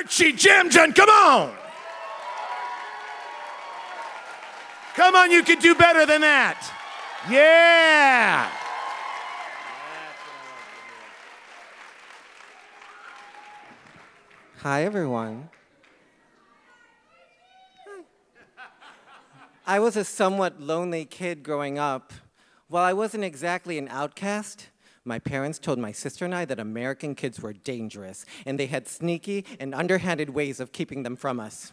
Archy, Jamjun, come on! Come on, you can do better than that. Yeah! Hi, everyone. I was a somewhat lonely kid growing up. While I wasn't exactly an outcast, my parents told my sister and I that American kids were dangerous, and they had sneaky and underhanded ways of keeping them from us.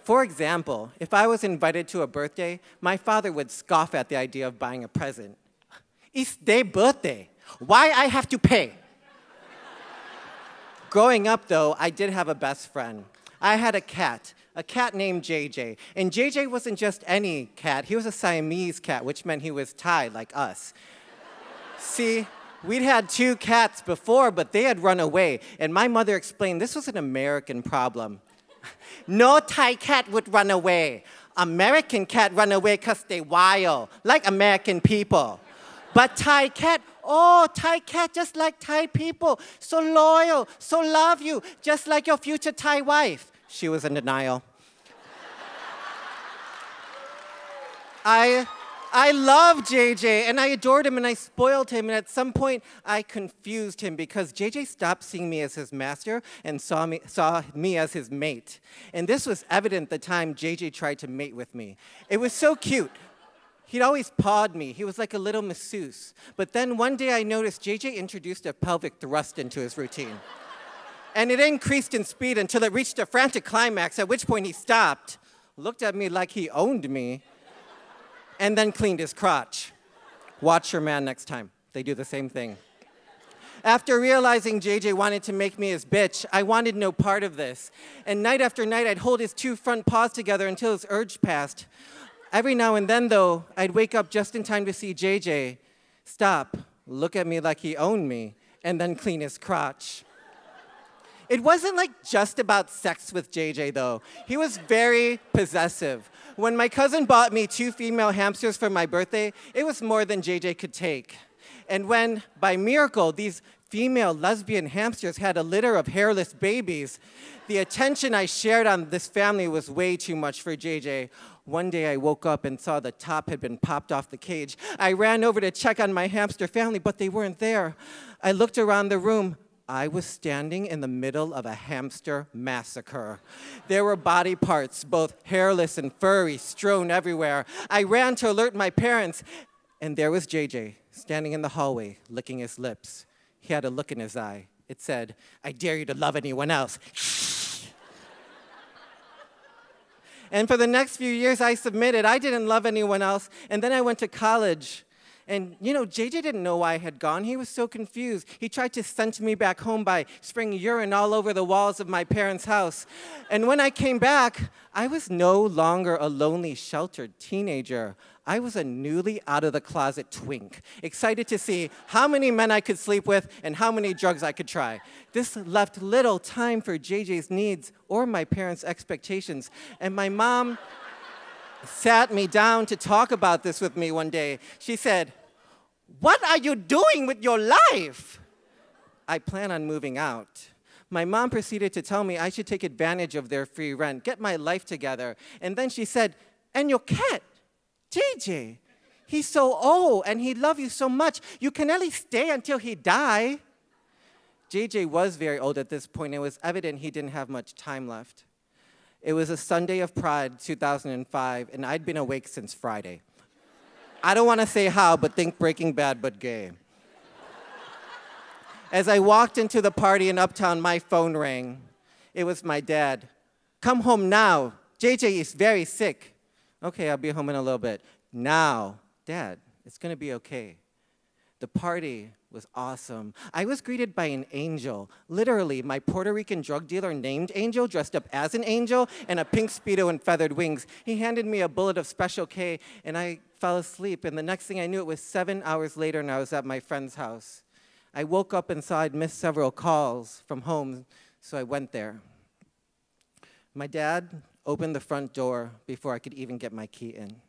For example, if I was invited to a birthday, my father would scoff at the idea of buying a present. It's their birthday. Why I have to pay? Growing up, though, I did have a best friend. I had a cat named JJ. And JJ wasn't just any cat. He was a Siamese cat, which meant he was Thai, like us. See, we'd had 2 cats before, but they had run away. And my mother explained this was an American problem. No Thai cat would run away. American cat run away because they wild, like American people. But Thai cat, oh, Thai cat just like Thai people. So loyal, so love you, just like your future Thai wife. She was in denial. I loved JJ, and I adored him, and I spoiled him, and at some point, I confused him because JJ stopped seeing me as his master and saw me as his mate. And this was evident the time JJ tried to mate with me. It was so cute. He'd always pawed me. He was like a little masseuse. But then one day I noticed JJ introduced a pelvic thrust into his routine. And it increased in speed until it reached a frantic climax, at which point he stopped, looked at me like he owned me, and then cleaned his crotch. Watch your man next time. They do the same thing. After realizing JJ wanted to make me his bitch, I wanted no part of this. And night after night, I'd hold his 2 front paws together until his urge passed. Every now and then, though, I'd wake up just in time to see JJ stop, look at me like he owned me, and then clean his crotch. It wasn't like just about sex with JJ, though. He was very possessive. When my cousin bought me 2 female hamsters for my birthday, it was more than JJ could take. And when, by miracle, these female lesbian hamsters had a litter of hairless babies, the attention I shared on this family was way too much for JJ. One day I woke up and saw the top had been popped off the cage. I ran over to check on my hamster family, but they weren't there. I looked around the room. I was standing in the middle of a hamster massacre. There were body parts, both hairless and furry, strewn everywhere. I ran to alert my parents, and there was JJ, standing in the hallway, licking his lips. He had a look in his eye. It said, "I dare you to love anyone else." And for the next few years, I submitted. I didn't love anyone else, and then I went to college. And, you know, JJ didn't know why I had gone. He was so confused. He tried to send me back home by spraying urine all over the walls of my parents' house. And when I came back, I was no longer a lonely, sheltered teenager. I was a newly out-of-the-closet twink, excited to see how many men I could sleep with and how many drugs I could try. This left little time for JJ's needs or my parents' expectations. And my mom sat me down to talk about this with me one day. She said, "What are you doing with your life?" I plan on moving out. My mom proceeded to tell me I should take advantage of their free rent, get my life together. And then she said, "And your cat, JJ, he's so old and he loves you so much, you can at least stay until he die." JJ was very old at this point. It was evident he didn't have much time left. It was a Sunday of Pride, 2005, and I'd been awake since Friday. I don't want to say how, but think Breaking Bad, but gay. As I walked into the party in Uptown, my phone rang. It was my dad. "Come home now. JJ is very sick." "Okay, I'll be home in a little bit." "Now." "Dad, it's going to be okay." The party was awesome. I was greeted by an angel. Literally, my Puerto Rican drug dealer named Angel, dressed up as an angel, and a pink Speedo and feathered wings. He handed me a bullet of Special K, and I fell asleep. And the next thing I knew, it was 7 hours later, and I was at my friend's house. I woke up and saw I'd missed several calls from home, so I went there. My dad opened the front door before I could even get my key in.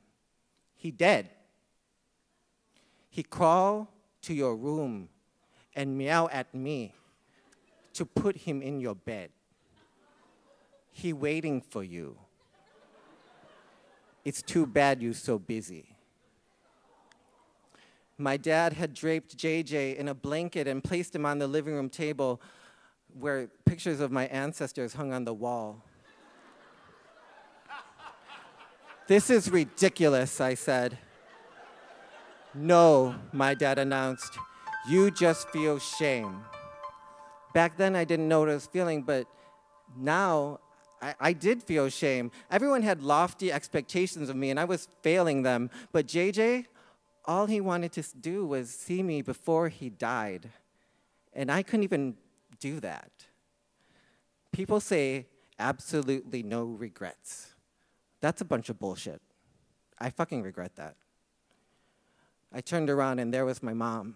He dead. He crawled to your room and meow at me to put him in your bed. He waiting for you. It's too bad you so busy. My dad had draped JJ in a blanket and placed him on the living room table where pictures of my ancestors hung on the wall. This is ridiculous, I said. No, my dad announced. You just feel shame. Back then, I didn't know what I was feeling, but now I did feel shame. Everyone had lofty expectations of me, and I was failing them. But JJ, all he wanted to do was see me before he died. And I couldn't even do that. People say absolutely no regrets. That's a bunch of bullshit. I fucking regret that. I turned around, and there was my mom.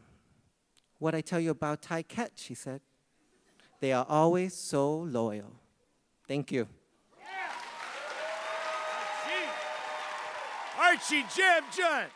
What'd I tell you about Thai Cat, she said. They are always so loyal. Thank you. Yeah. Archy Jamjun.